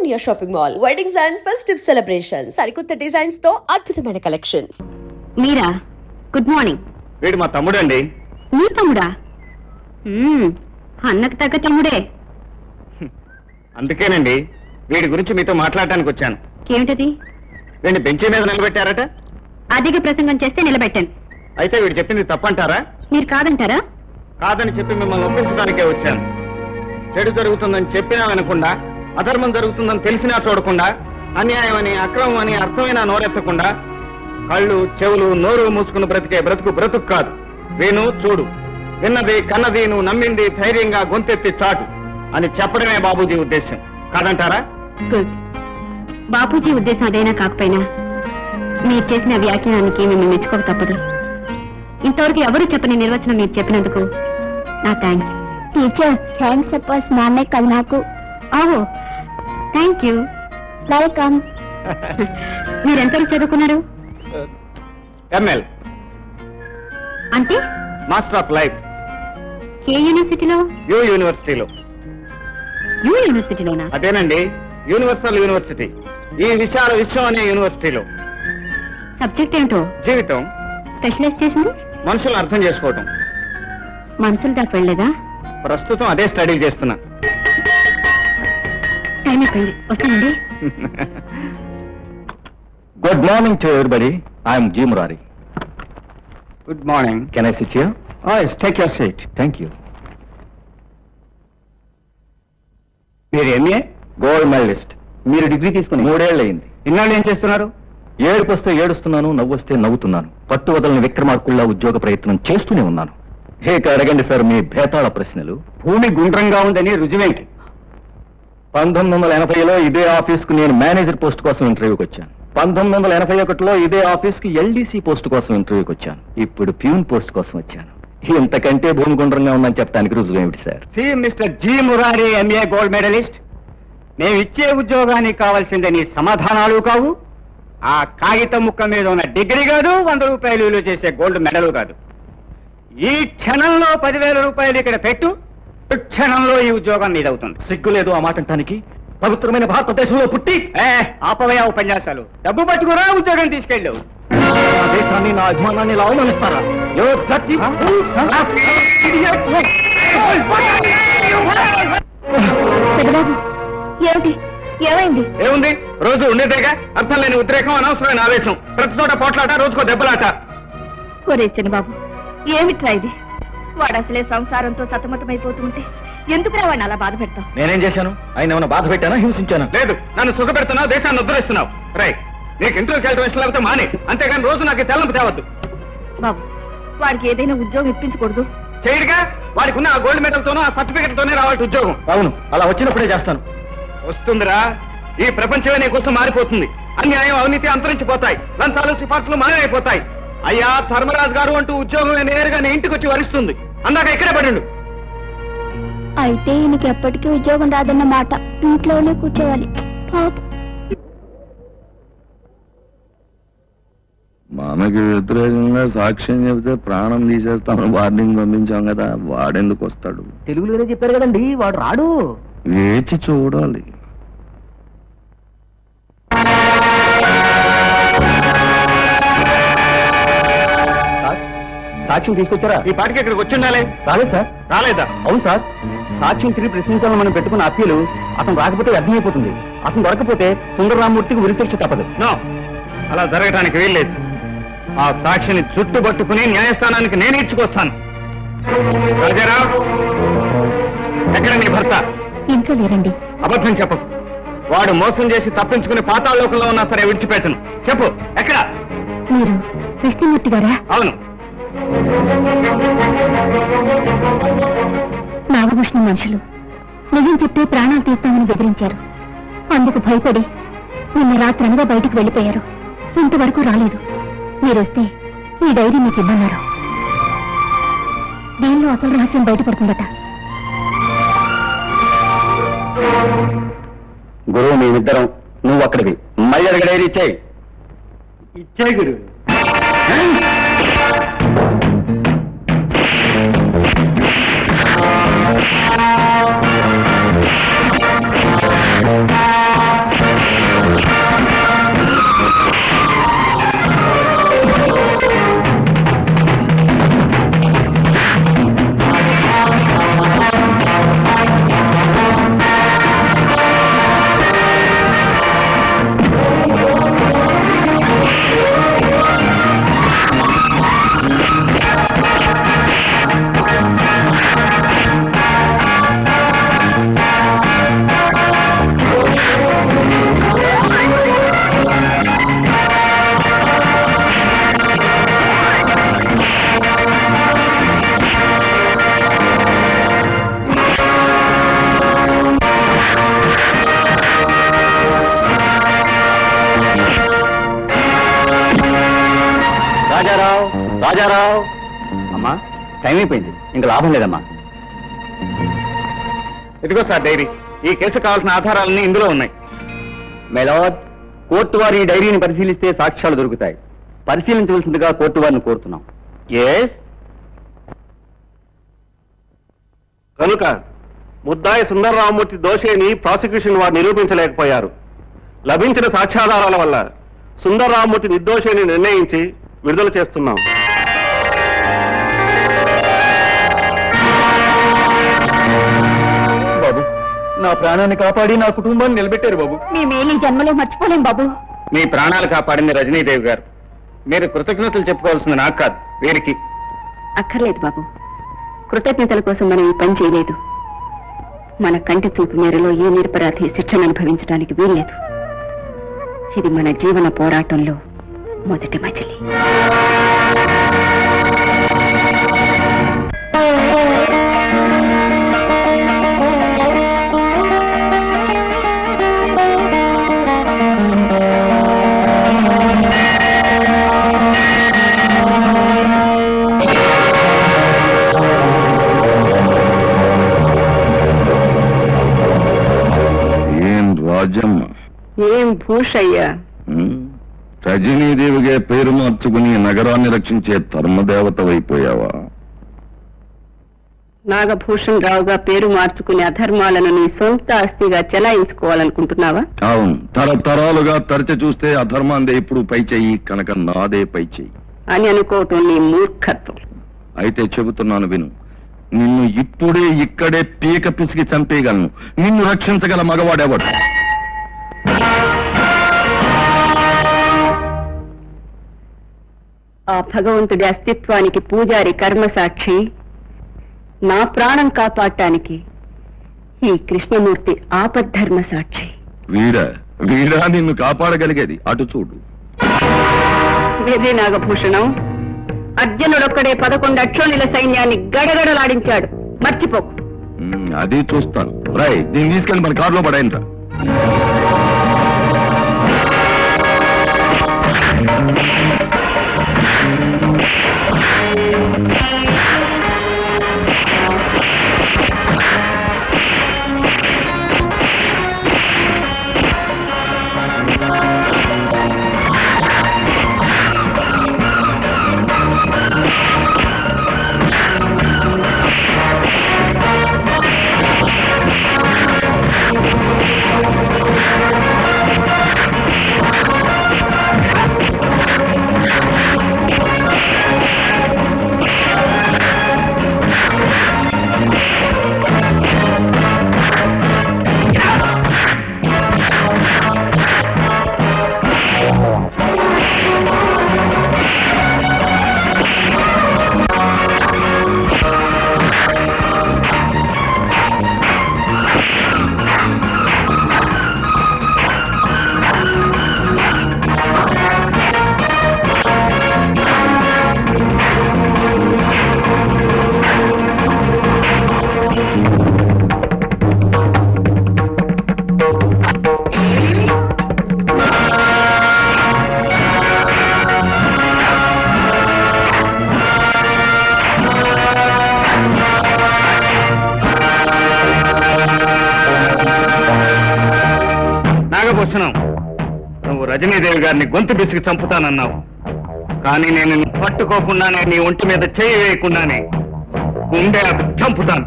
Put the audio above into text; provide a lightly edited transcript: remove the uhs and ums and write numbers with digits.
Sonia Shopping Mall. Weddings and festive celebrations. సరికొత్త designs తో అద్భుతమైన కలెక్షన్. మీరా? Good morning. వీడు మా తమ్ముడండి. మీ తమ్ముడా? అన్నకు తగ్గ తమ్ముడే. అందుకేనండి వీడి గురించి మీతో మాట్లాడటానికి వచ్చాను. ఏమిటది? వీడిని బెంచీ మీద నిలబెట్టారట. అధిక ప్రసంగం చేస్తే నిలబెట్టాను. అయితే వీడు చెప్పింది తప్పంటారా? మీరు కాదంటారా? కాదని చెప్పి మిమ్మల్ని ఒప్పించడానికే వచ్చాను. చెడు జరుగుతుందని చెప్పినా వినకుండా, అధర్మం జరుగుతుందని తెలిసినా చూడకుండా, అన్యాయం అని అక్రమం అని అర్థమైనా నోరెత్తకుండా, కళ్ళు చెవులు నోరు మూసుకుని బ్రతికే బ్రతుకు కాదు. విను చూడు, విన్నది కన్నది నువ్వు నమ్మింది ధైర్యంగా గొంతెత్తి చాటు అని చెప్పడమే బాబూజీ ఉద్దేశం. కాదంటారా? గుడ్. బాపూజీ ఉద్దేశం అదైనా కాకపోయినా మీరు చేసిన వ్యాఖ్యానానికి మిమ్మల్ని మెచ్చుకోక తప్పదు. ఇంతవరకు ఎవరు చెప్పని నిర్వచనం మీరు చెప్పినందుకు నా థ్యాంక్స్. టీచర్, థ్యాంక్స్ చెప్పాల్సిన నాన్నే కదా నాకు. ఓహో, థ్యాంక్ యూ. వెల్కమ్. మీరెంతవరకు చదువుకున్నారు? ఎంఎల్ అంటే మాస్టర్ ఆఫ్ లైఫ్. ఏ యూనివర్సిటీలో? యూ యూనివర్సిటీలో. యూ యూనివర్సిటీలోనా? అదేనండి, యూనివర్సల్ యూనివర్సిటీ, ఈ విశాల విశ్వం అనే యూనివర్సిటీలో. సబ్జెక్ట్ ఏంటో? జీవితం. స్పెషలైజ్ చేసింది మనుషులను అర్థం చేసుకోవటం. మనుషులు దాకా వెళ్ళలేదా? ప్రస్తుతం అదే స్టడీ చేస్తున్నా. టైం అయిపోయింది, వస్తానండి. Good morning to everybody. I am G. Murari. Good morning. Can I sit here? Oh, yes, take your seat. Thank you. మీరు ఎంఏ గోల్డ్ మెడలిస్ట్. మీరు డిగ్రీ తీసుకుని 3 ఏళ్ళు అయింది. ఇన్నాళ్ళు ఏం చేస్తున్నారు? ఏడుపు వస్తే ఏడుస్తున్నాను, నవ్వు వస్తే నవ్వుతున్నాను. పట్టు వదలని విక్రమార్కుల్లా ఉద్యోగ ప్రయత్నం చేస్తూనే ఉన్నాను. ఇక అడగండి సార్ మీ భేతాళ ప్రశ్నలు. భూమి గుండ్రంగా ఉందని రుజువేంటి? 1980లో ఇదే ఆఫీస్కు నేను మేనేజర్ పోస్ట్ కోసం ఇంటర్వ్యూకి వచ్చాను. 1981లో ఇదే ఆఫీస్కి ఎల్డీసీ పోస్ట్ కోసం ఇంటర్వ్యూకి వచ్చాను. ఇప్పుడు ప్యూన్ పోస్ట్ కోసం వచ్చాను. ఇంతకంటే భూమి గుండ్రంగా ఉందని చెప్పడానికి రుజువు ఏమిటి sir? See mister G Murari, MA gold medalist, మేము ఇచ్చే ఉద్యోగానికి కావాల్సిందే నీ సమాధానాలు కావు, ఆ కాగితం ముక్క మీద ఉన్న డిగ్రీ కాదు, 100 రూపాయలు విలువ చేసే గోల్డ్ మెడలు కాదు. ఈ క్షణంలో 10,000 రూపాయలు ఇక్కడ పెట్టు, క్షణంలో ఈ ఉద్యోగం నీదవుతుంది. సిగ్గులేదు ఆ మాట అంటానికి? పవిత్రమైన భారతదేశంలో పుట్టి ఆపవయ ఉపన్యాసాలు. డబ్బు పట్టుకురా, ఉద్యోగం తీసుకెళ్ళు. నా దేశాన్ని, నా అభిమానాన్ని ఇలా అవమానిస్తారా? ఏమిటి? ఏమైంది? ఏముంది, రోజు ఉండేదేగా. అర్థం లేని ఉద్రేకం, అనవసరమైన ఆవేశం, ప్రతి చోట పోట్లాట, రోజుకో దెబ్బలాట. ఒరే చిన్నబాబు, ఏమిట్రా ఇది? వాడు అసలే సంసారంతో సతమతమైపోతుంటే ఎందుకురా వాడిని అలా బాధ పెడతావు? నేనేం చేశాను? ఆయన ఏమైనా బాధ పెట్టానా, హింసించానా? లేదు, నన్ను సుఖపెడుతున్నావు, దేశాన్ని ఉద్ధరిస్తున్నావు. రై, నీకు ఇంటర్వ్యూకి వెళ్ళడం ఇష్టం లేకపోతే మానే, అంతేగాని రోజు నాకు తెల్లంపు తేవద్దు. బాబు, వాడికి ఏదైనా ఉద్యోగం ఇప్పించకూడదు? చేయడుగా, వాడికి ఉన్న ఆ గోల్డ్ మెడల్ తోనూ ఆ సర్టిఫికెట్ తోనే రావాలి ఉద్యోగం. అవును, అలా వచ్చినప్పుడే చేస్తాను. వస్తుందిరా, ఈ ప్రపంచమే నీ కోసం మారిపోతుంది. అన్యాయం, అవినీతి అంతరించిపోతాయి, లంచాలు సిఫార్సులు మాయమైపోతాయి. అయ్యా ధర్మరాజు గారు అంటూ ఉద్యోగం నేరుగా నీ ఇంటికి వచ్చి వరిస్తుంది. అందాక ఇక్కడే పడిండు. అయితే ఈయనకి ఎప్పటికీ ఉద్యోగం రాదన్న మాట. ఇంట్లోనే కూర్చోవాలి. మనకి వ్యతిరేకంగా సాక్ష్యం చెబితే ప్రాణం తీసేస్తామని వార్నింగ్ పంపించాం కదా, వాడెందుకు వస్తాడు? తెలుగులోనే చెప్పారు కదండి, వాడు రాడు. వేచి చూడాలి. సాక్ష్యం తీసుకొచ్చారా? ఈ పాటికి ఇక్కడికి వచ్చి ఉండాలి. రాలేదు సార్. రాలేదా? అవును సార్, సాక్ష్యం తిరిగి ప్రశ్నించాలని మనం పెట్టుకున్న అప్పీలు అతను రాకపోతే వ్యర్థమైపోతుంది. అతను దొరకపోతే సుందరరామూర్తికి ఉరిశిక్ష తప్పదు. నో, అలా జరగటానికి వీల్లేదు. ఆ సాక్షిని చుట్టుపట్టుకుని న్యాయస్థానానికి నేను ఇచ్చుకొస్తాను. రాజారావు, ఎక్కడ నీ భర్త? ఇంట్లో లేరండి. అబద్ధం చెప్పకు. వాడు మోసం చేసి తప్పించుకుని పాతాళలోకంలో ఉన్నా సరే విడిచిపెట్టను. చెప్పు, ఎక్కడ? మీరు కృష్ణమూర్తి గారా? అవును. నాగభూషణ మనుషులు నిజం చెప్తే ప్రాణాలు తీస్తామని బెదిరించారు. అందుకు భయపడి నిన్న రాత్రి అనగా బయటకు వెళ్ళిపోయారు. ఇంతవరకు రాలేదు. మీరొస్తే ఈ డైరీ మీకు ఇవ్వన్నారు. దీనిలో అసలు రహస్యం బయటపడుతుందట. గురువు మేమిద్దరం, నువ్వు అక్కడికి మళ్ళీ అడిగ డైరీ ఇచ్చేయి. ఇచ్చే గురు. రాజారావు రాజారావు అమ్మా టైం అయిపోయింది, ఇంకా లాభం లేదమ్మా. ఇదిగో సార్ డైరీ. ఈ కేసు కావాల్సిన ఆధారాలన్నీ ఇందులో ఉన్నాయి. మెలాడ్, కోర్టు వారి ఈ డైరీని పరిశీలిస్తే సాక్ష్యాలు దొరుకుతాయి. పరిశీలించవలసిందిగా కోర్టు వారిని కోరుతున్నాం. ఎస్. కనుక ముద్దాయి సుందరరామమూర్తి దోషిని ప్రాసిక్యూషన్ వారు నిరూపించలేకపోయారు. లభించిన సాక్ష్యాధారాల వల్ల సుందరరామమూర్తి నిర్దోషిని నిర్ణయించి విడుదల చేస్తున్నాం. బాబు, నా ప్రాణాన్ని కాపాడి నా కుటుంబాన్ని నిలబెట్టారు బాబు. మీ మేలు ఈ జన్మలో మర్చిపోలేం బాబు. మీ ప్రాణాలు కాపాడింది రజనీదేవి గారు. మీరు కృతజ్ఞతలు చెప్పుకోవాల్సింది నాకు కాదు, వీరికి. అక్కర్లేదు బాబు, కృతజ్ఞతల కోసం మనం ఈ పని చేయలేదు. మన కంటి చూపు మేరలో ఏ నిరపరాధి శిక్షను అనుభవించడానికి వీల్లేదు. ఇది మన జీవన పోరాటంలో మొదటి మజిలీ. రాజమ్మ, ఏం భూషయ్యా, రజనీదేవిగా పేరు మార్చుకుని నగరాన్ని రక్షించే ధర్మదేవతవైపోయావా? నాగభూషణ్ రావుగా పేరు మార్చుకునే అధర్మాలను నీ సొంత ఆస్తిగా చెలాయించుకోవాలనుకుంటున్నావా? అవును, తరతరాలుగా తరచి చూస్తే అధర్మాందే ఇప్పుడు పై చెయ్యి, కనుక నాదే పై చెయ్యి అని అనుకోవటం నీ మూర్ఖత్వం. అయితే చెబుతున్నాను విను. నిన్ను ఇప్పుడే ఇక్కడే పీక పిసికి చంపేయగలను. నిన్ను రక్షించగల మగవాడెవడు? ఆ భగవంతుడి అస్తిత్వానికి పూజారి కర్మసాక్షి, నా ప్రాణం కాపాడటానికి ఈ కృష్ణమూర్తి ఆపద్ధర్మ సాక్షి. వీడా నిన్ను కాపాడగలిగేది? అటు చూడు. ఇదే నాగభూషణం. అర్జునుడొక్కడే 11 అక్షోణుల సైన్యాన్ని గడగడలాడించాడు, మర్చిపోకు. అది చూస్తాను. రై, దీన్ని తీసుకెళ్ళి మన కారులో పడేయండి. నువ్వు రజనీదేవి గారిని గొంతు బిసికి చంపుతానన్నావు. కానీ నేను పట్టుకోకుండానే నీ ఒంటి మీద చేయి వేయకుండానే గుండె చంపుతాను.